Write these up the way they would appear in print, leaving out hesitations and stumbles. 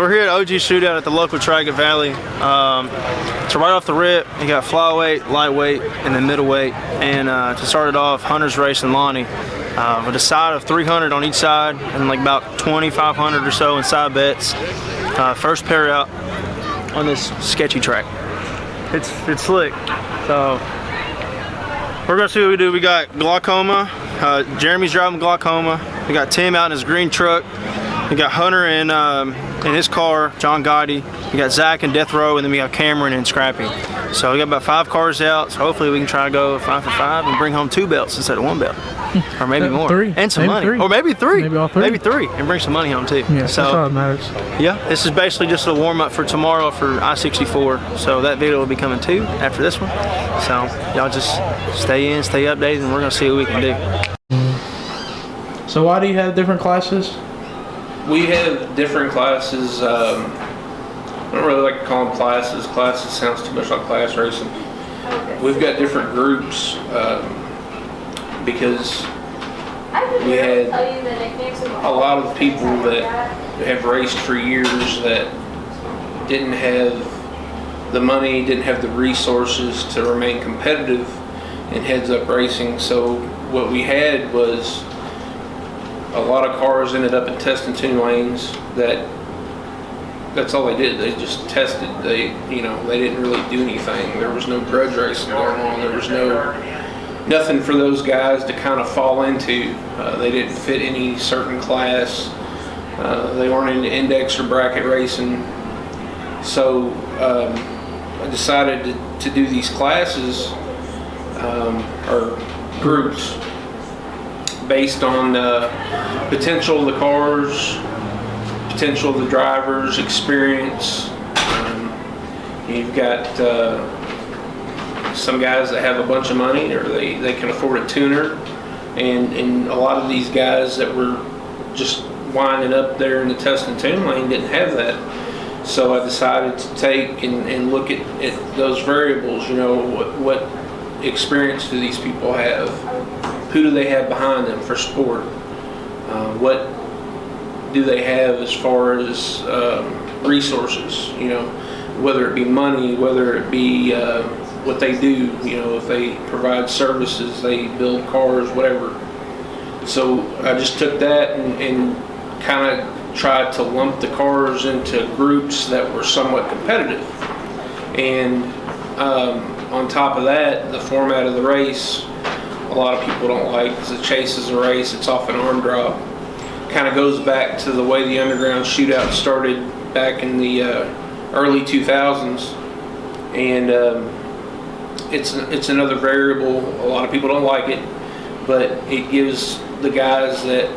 we're here at OG Shootout at the local track at Valley. So right off the rip, you got flyweight, lightweight, and then middleweight. And to start it off, Hunter's racing Lonnie with a side of 300 on each side and like about 2,500 or so in side bets. First pair out on this sketchy track. It's slick. So we're gonna see what we do. We got Glaucoma. Jeremy's driving Glaucoma. We got Tim out in his green truck. We got Hunter in his car, John Gotti. We got Zach in Death Row, and then we got Cameron and Scrappy. So we got about 5 cars out. So hopefully we can try to go 5 for 5 and bring home 2 belts instead of 1 belt, or maybe more, 3 and some maybe money, 3. or maybe 3, maybe all 3, maybe 3, and bring some money home too. Yeah, so that's all that matters. Yeah, this is basically just a warm up for tomorrow for I-64. So that video will be coming too after this one. So y'all just stay in, stay updated, and we're gonna see what we can do. So why do you have different classes? We have different classes. I don't really like to call them classes. Classes sounds too much like class racing. We've got different groups because we had a lot of people that have raced for years that didn't have the money, didn't have the resources to remain competitive in heads-up racing. So what we had was a lot of cars ended up in test and tune lanes. That's all they did. They just tested. They didn't really do anything. There was no grudge racing going on. There was nothing for those guys to kind of fall into. They didn't fit any certain class. They weren't into index or bracket racing. So I decided to do these classes or groups based on potential of the cars, potential of the drivers, experience. You've got some guys that have a bunch of money, or they can afford a tuner, and a lot of these guys that were just winding up there in the test and tune lane didn't have that. So I decided to take and look at those variables. What experience do these people have? Who do they have behind them for sport? What do they have as far as resources? Whether it be money, whether it be what they do. If they provide services, they build cars, whatever. So I just took that and kind of tried to lump the cars into groups that were somewhat competitive. And on top of that, the format of the race, a lot of people don't like, because the chase is a race. It's off an arm drop. Kind of goes back to the way the underground shootout started back in the early 2000s, and it's another variable. A lot of people don't like it, but it gives the guys that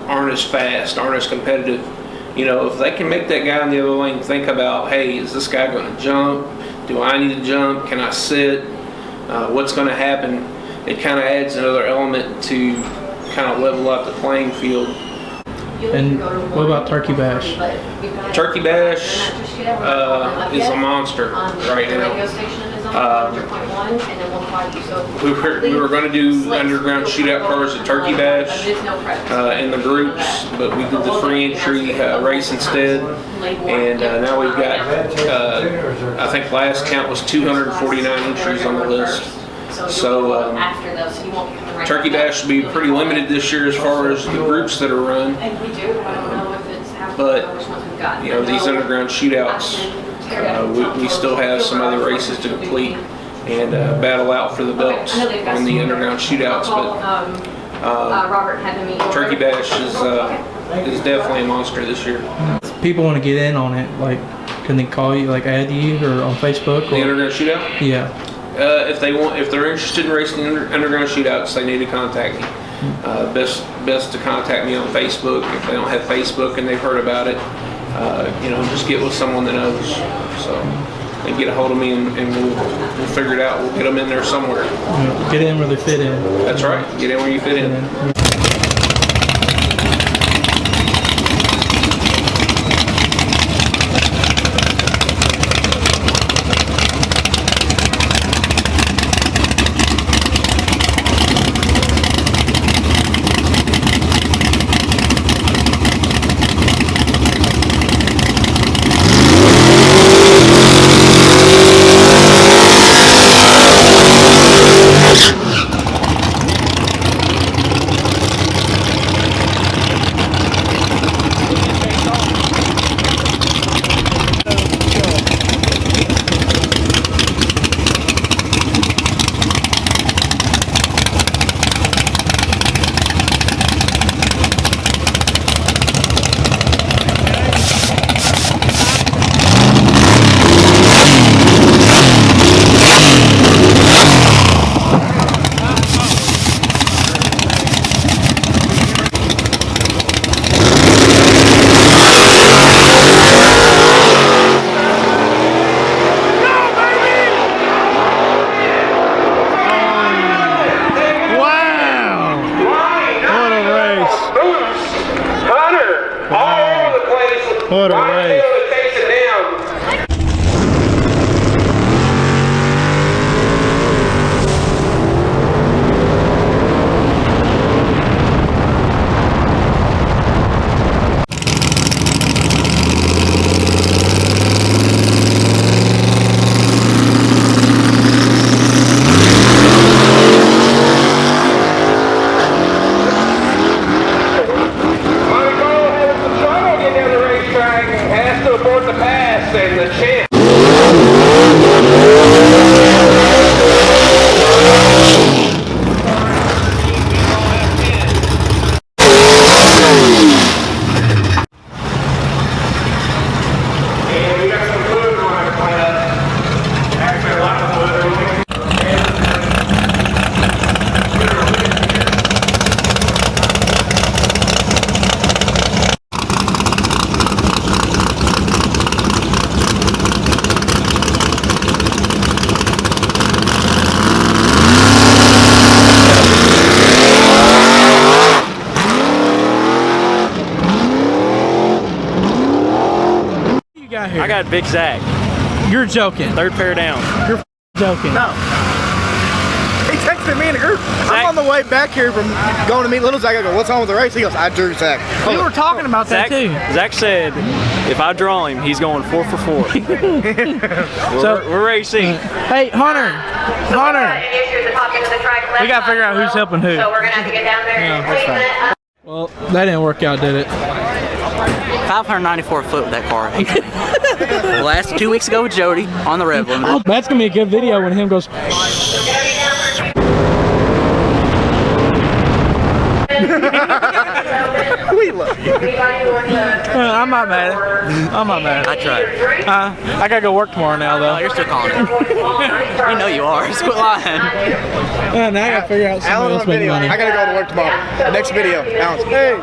aren't as fast, aren't as competitive, if they can make that guy in the other lane think about, hey, is this guy going to jump? Do I need to jump? Can I sit? What's going to happen? It kind of adds another element to kind of level out the playing field. And what about Turkey Bash? Turkey Bash is a monster right now. We were going to do underground shootout cars at Turkey Bash in the groups, but we did the free entry race instead. And now we've got, I think last count was 249 entries on the list. So Turkey Bash will be pretty limited this year as far as the groups that are run. But these underground shootouts, we still have some other races to complete and battle out for the belts on the underground shootouts. But Turkey Bash is definitely a monster this year. People want to get in on it. Like, can they call you, like add you, or on Facebook? The underground shootout? Yeah. If they're interested in racing underground shootouts, they need to contact me. Best to contact me on Facebook. If they don't have Facebook and they've heard about it, just get with someone that knows. So they get a hold of me and we'll figure it out. We'll get them in there somewhere. Get in where they fit in. That's right. Get in where you fit in. What a race. Takes it down. The pass and the champ. And we got some food on our planet. Actually, a lot of food. I got Big Zach. You're joking. Third pair down. You're joking. No. He texted me in the group. I'm on the way back here from going to meet Little Zach. I go, what's on with the race? He goes, I drew Zach. We were talking about that too. Zach said if I draw him, he's going 4 for 4. we're racing. Hey, Hunter. We got to figure out who's helping who. So we're going to have to get down there and clean that up. Well, that didn't work out, did it? 594 foot with that car. Last 2 weeks ago with Jody on the rev limiter. That's going to be a good video when him goes. We love you. I'm not mad. I'm not mad. I tried. I got to go work tomorrow now, Oh, though. you're still calling it. You know you are. Just quit lying. Now I got to figure out something Alan else on making video. money. I got to go to work tomorrow. Next video. Alan's, hey.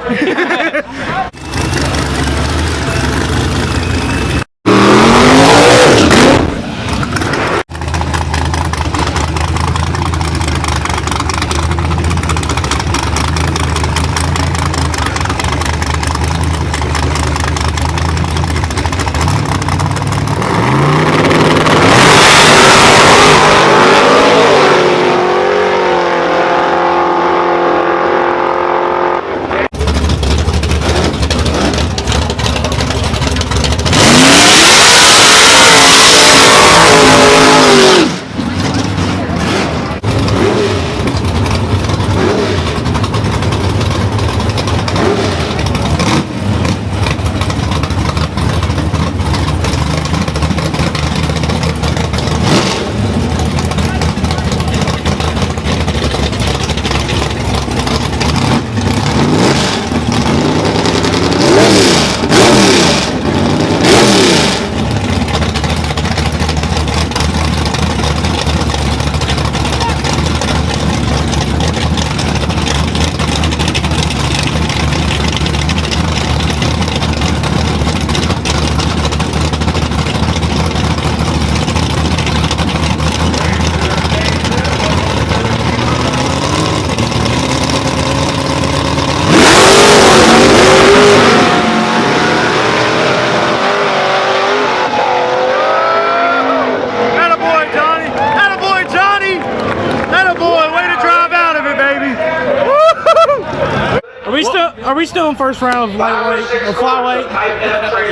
Are we still in first round of lightweight or flyweight?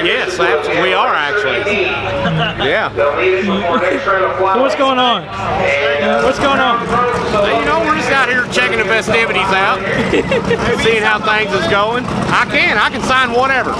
Yes, we are actually. Yeah. So what's going on? What's going on? You know, we're just out here checking the festivities out, seeing how things is going. I can sign whatever.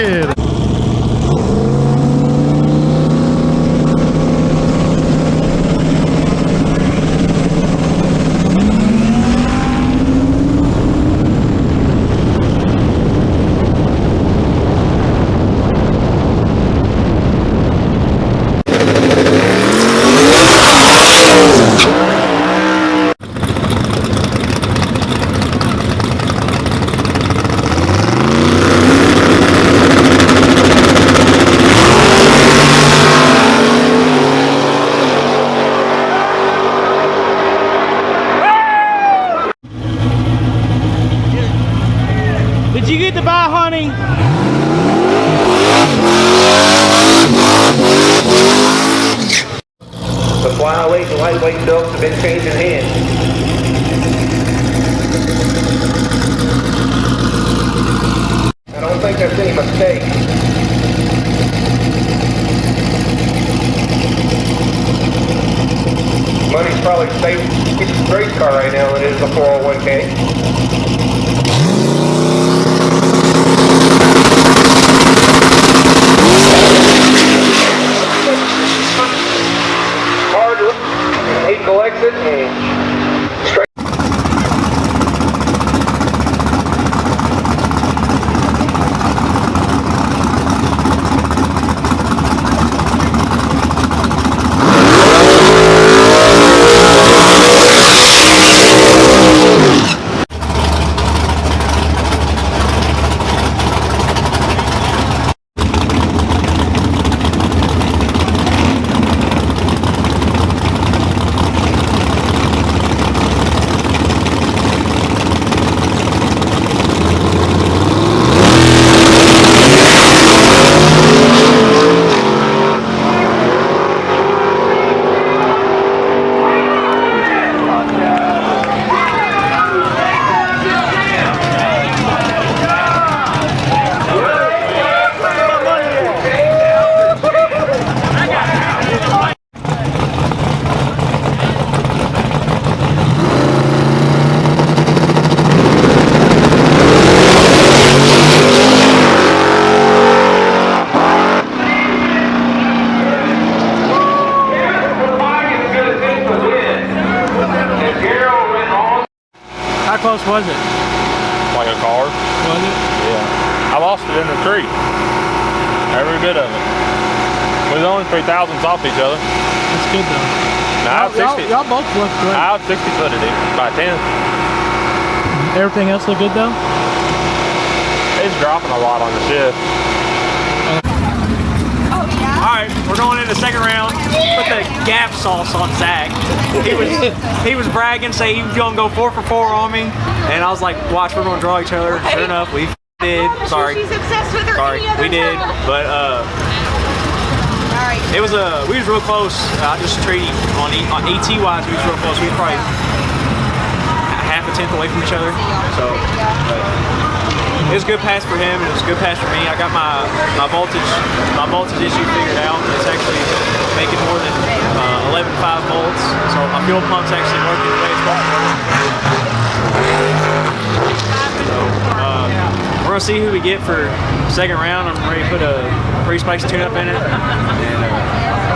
Shit. Did you get to buy honey? The flyweight and lightweight belts have been changing hands. I don't think there's any mistake. Money's probably safe. It's a great car right now than it is a 401k. He collects it and straight. How close was it? Like a car. Was it? Yeah. I lost it in the tree. Every bit of it. We was only 3 thousandths off each other. That's good though. Now Y'all both look great. I out 60 footed it by 10. Everything else look good though? It's dropping a lot on the shift. Alright, we're going into the second round. Put the gap sauce on Zach. He was bragging, saying he was gonna go 4 for 4 on me. And I was like, watch, we're gonna draw each other. Sure enough, we did. Sorry. She's obsessed with her. Sorry, we did. But it was we was real close. Just treating on ET wise, we was real close. We were probably half a tenth away from each other. So it was a good pass for him, and it was a good pass for me. I got my voltage issue figured out. It's actually making more than 11.5 volts. So my fuel pump's actually working the way it's supposed to work. So we're gonna see who we get for second round. I'm ready to put a pre-spice tune-up in it, and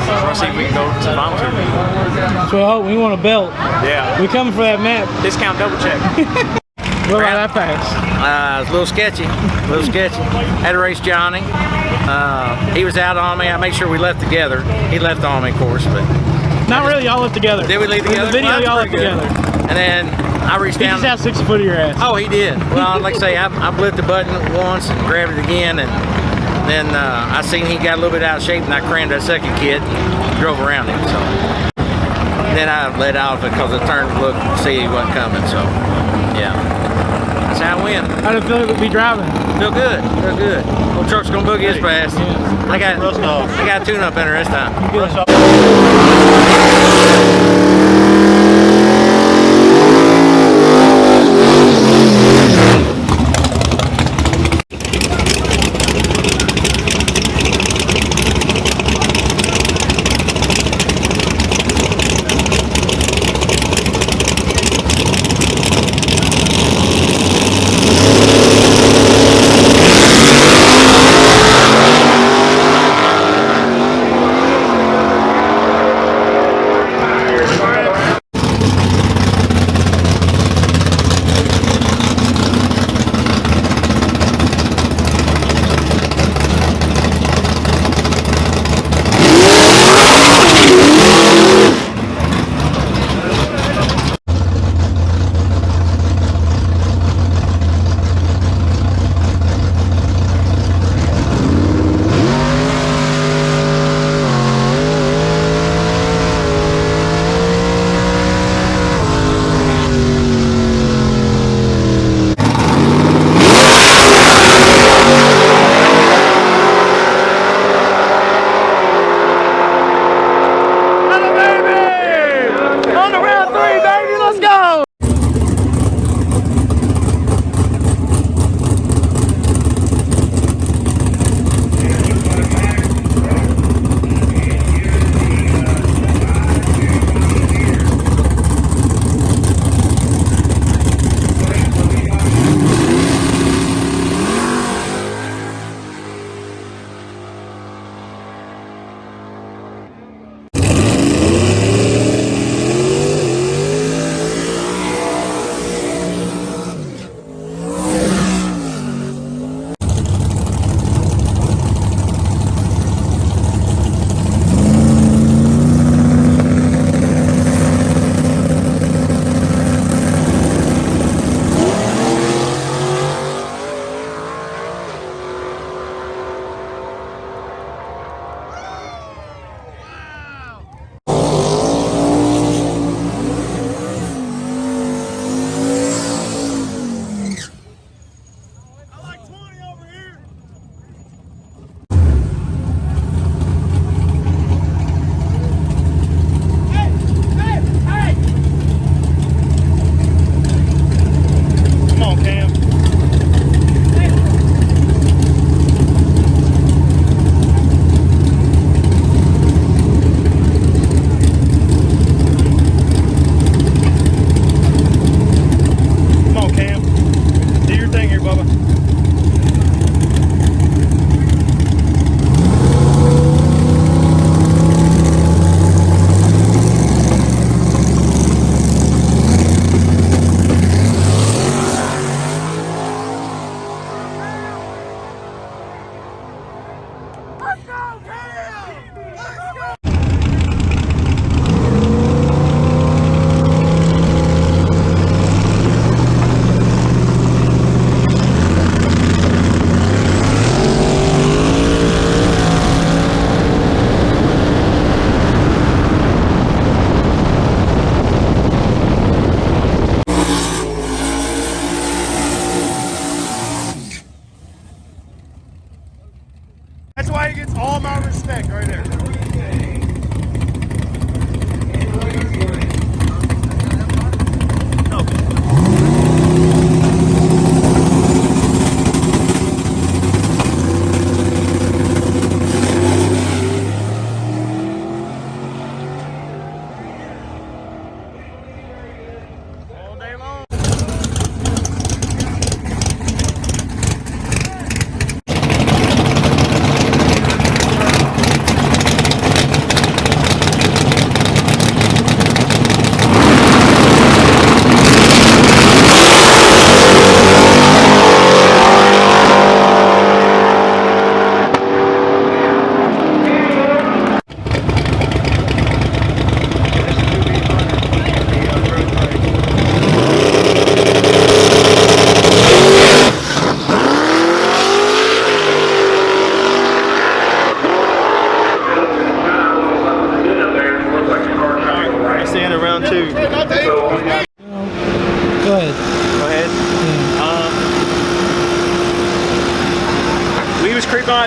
we're gonna see if we can go to the finals here. So I hope we want a belt. Yeah. We coming for that map. Discount double check. What about that pass? It was a little sketchy. Had to race Johnny. He was out on me. I made sure we left together. He left on me, of course, but not really. Y'all left together. Did we leave together? In the video, y'all left together. And then I reached down. He just had 6 foot of your ass. Oh, he did. Well, like I say, I blipped the button once and grabbed it again, and then I seen he got a little bit out of shape, and I crammed that second kid, drove around him. So then I let out because I turned to look and see he wasn't coming. So yeah. That's how I win. How did it feel to be driving? Feel good. Feel good. Old truck's gonna boogie his fast. Yeah. I got a tune-up in her this time.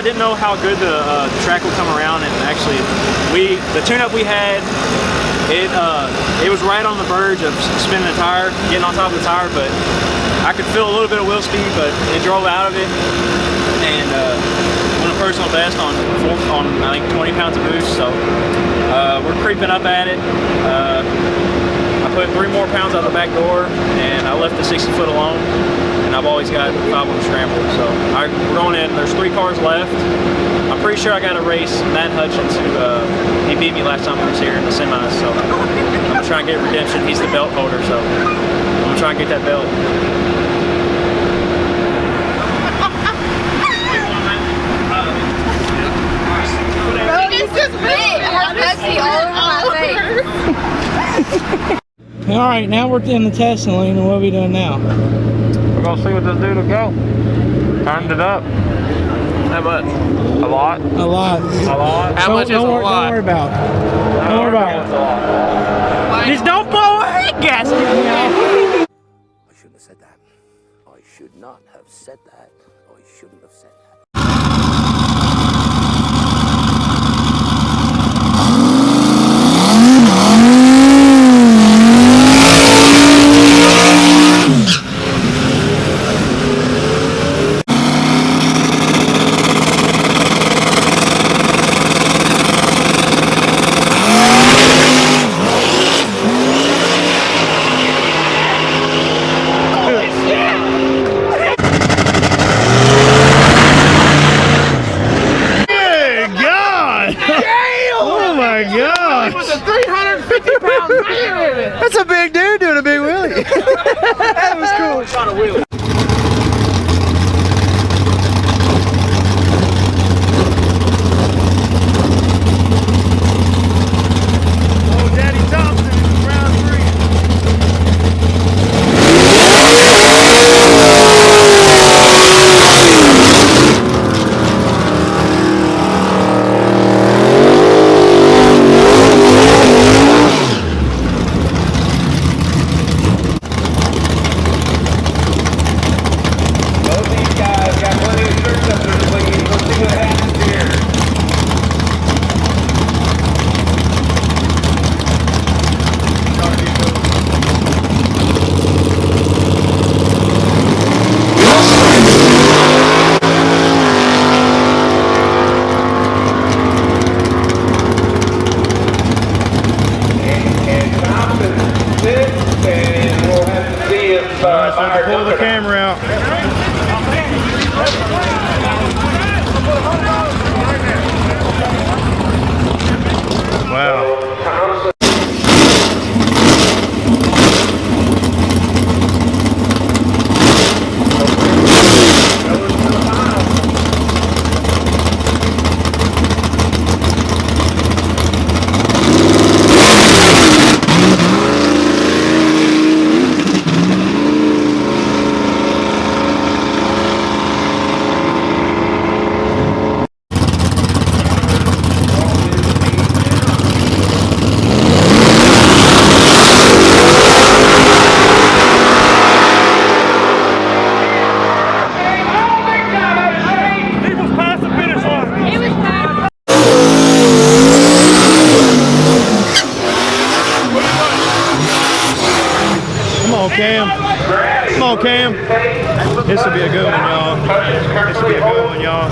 I didn't know how good the track would come around, and actually, the tune-up we had, it was right on the verge of spinning the tire, getting on top of the tire, but I could feel a little bit of wheel speed, but it drove out of it, and went a personal best on I think 20 pounds of boost. So we're creeping up at it. I put 3 more pounds out the back door, and I left the 60-foot alone. And I've always got 5 on the scramble. So we're going in. There's 3 cars left. I'm pretty sure I got to race Matt Hutchins, who he beat me last time he was here in the semis. So I'm gonna try and get redemption. He's the belt holder, so I'm gonna try and get that belt. All right, now we're in the testing lane, and what are we doing now? We're gonna see what this dude will go. Turned it up. How much? A lot. A lot. A lot. How much is a lot? Don't worry about it. Don't worry about it. Just don't blow a head gasket. I shouldn't have said that. I should not have said that. I shouldn't have said that. That's a big dude doing a big wheelie. That was cool. Trying to wheel it. Pull the camera out. Wow. Come on, Cam. This will be a good one, y'all. This will be a good one, y'all.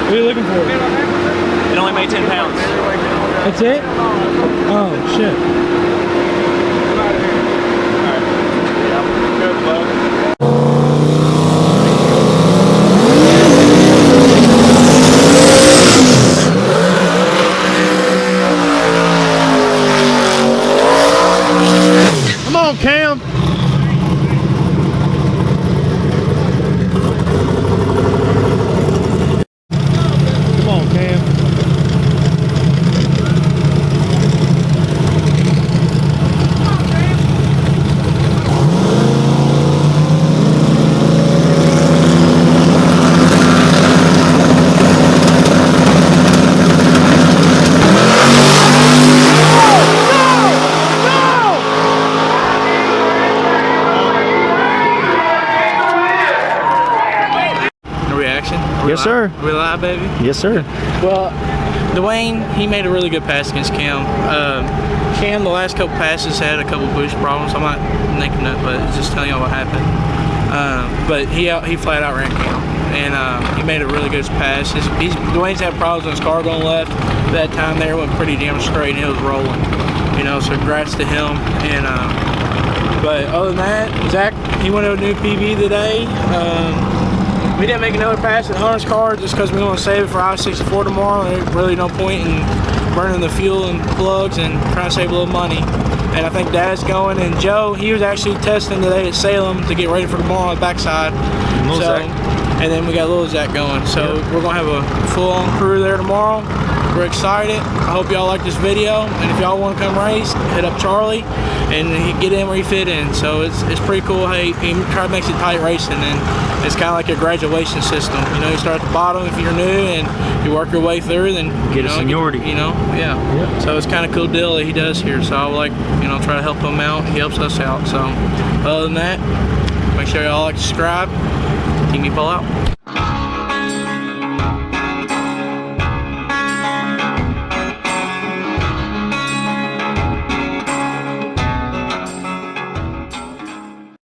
What are you looking for? It only made 10 pounds. That's it? Oh, shit. Good luck. Come on, Cam. Come on, Cam. Yes, sir. We live, baby? Yes, sir. Well, Dwayne, he made a really good pass against Cam. Cam, the last couple passes, had a couple bush problems. I'm not making that, but just telling y'all what happened. But he flat out ran Cam, and he made a really good pass. Dwayne's had problems with his car going left. That time there went pretty damn straight, and it was rolling. You know, so congrats to him. And but other than that, Zach, he went to a new PB today. We didn't make another pass at Hunter's car just because we want to save it for I-64 tomorrow. There's really no point in burning the fuel and plugs and trying to save a little money. And I think Dad's going, and Joe, he was actually testing today at Salem to get ready for tomorrow on the backside. And then we got little Zach going. So we're going to have a full-on crew there tomorrow. We're excited. I hope y'all like this video. And if y'all want to come race, hit up Charlie and get in where you fit in. So it's pretty cool. Hey, he try to make it tight racing, and it's kind of like a graduation system. You know, you start at the bottom if you're new, and you work your way through, then Get a seniority. Yeah. So it's kind of cool deal that he does here. So I would like, try to help him out. He helps us out. So other than that, make sure y'all like, subscribe. Keep me pull out.